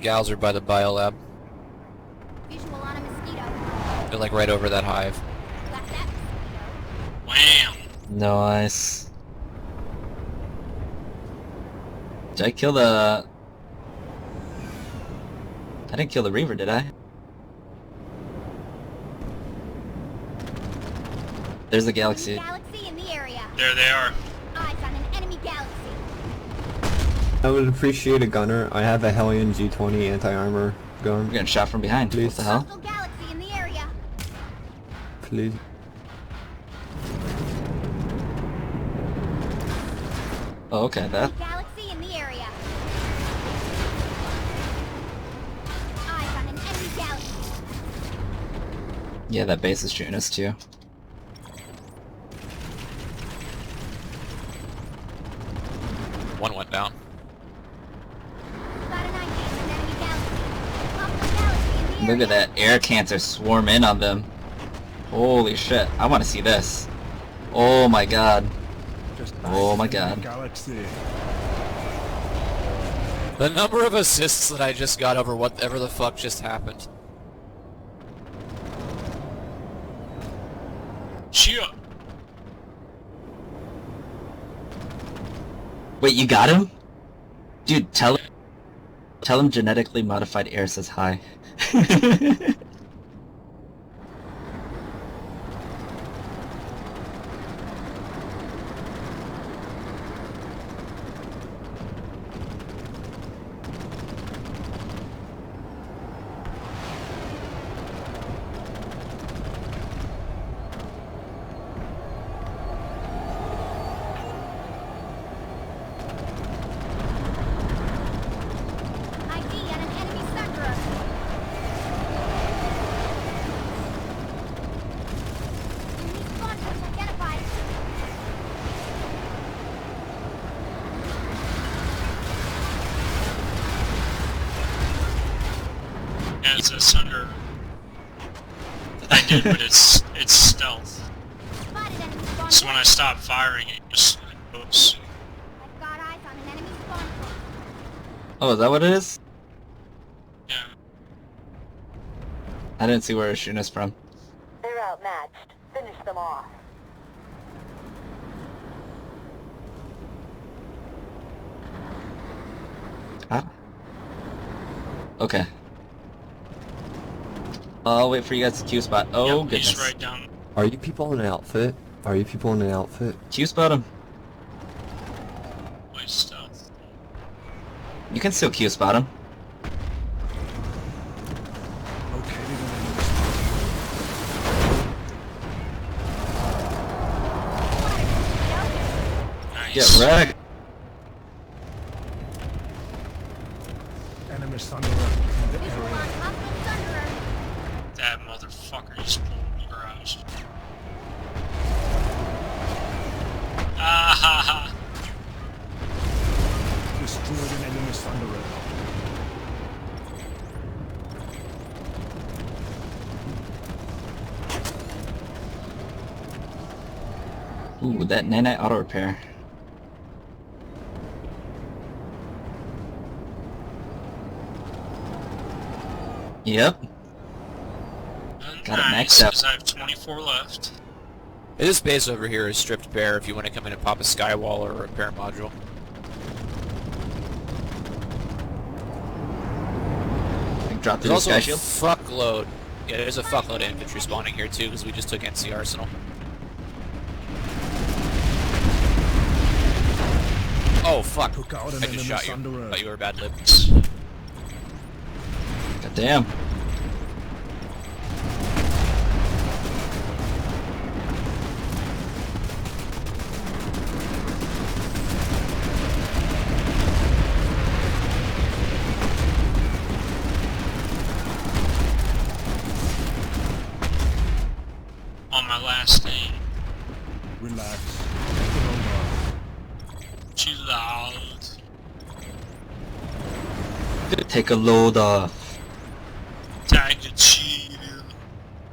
gals are by the biolab. Visual on a mosquito. They're like right over that hive. Got that mosquito. Wham! Nice. Did I kill the... I didn't kill the Reaver, did I? There's the galaxy. Galaxy in the area. There they are. Eyes on an enemy galaxy. I would appreciate a gunner. I have a Hellion G20 anti-armor gun. I'm getting shot from behind. Please. What the hell? Hostile galaxy in the area. Please. Oh, okay, that. Galaxy in the area. Eyes on an enemy galaxy. Yeah, that base is shooting us too. One went down. Got an ID on an enemy galaxy. Hostile galaxy in the area. Look at that air cancer swarm in on them. Holy shit, I want to see this. Oh my god. Oh my god. Galaxy. The number of assists that I just got over whatever the fuck just happened. Cheer. Wait, you got him? Dude, tell him genetically modified air says hi. ID on an enemy sunderer. Enemy spawn force identified. Yeah, it's a Sunder. I did, but it's stealth. Spotted enemy spawn So when I force. stop firing, it just goes. I've got eyes on an enemy spawn force. Oh, is that what it is? Yeah. I didn't see where it was shooting us from. They're outmatched. Finish them off. Ah. Okay. I'll wait for you guys to Q spot. Oh, Yep, goodness. he's right down. Are you people in an outfit? Are you people in an outfit? Q spot him. My stealth. You can still Q spot him. Located an enemy Nice. Get wrecked. enemy sunderer in the Visual on area. hostile sunderer. That motherfucker just pulled me garage. Ah ha ha. Destroyed an enemy sunderer. Ooh, that nanite auto repair. Yep. Got it Nice, maxed out. 'cause I have 24 left. This base over here is stripped bare if you want to come in and pop a skywall or a repair module. Drop through There's the also sky a shield. fuckload. Yeah, there's a fuckload of infantry spawning here too because we just took NC Arsenal. Oh fuck! Took out an I just enemy shot you. sunderer. Thought you were a bad lib. God damn. On my last name. Relax. Take it over. Chill out. Take a load off. Tag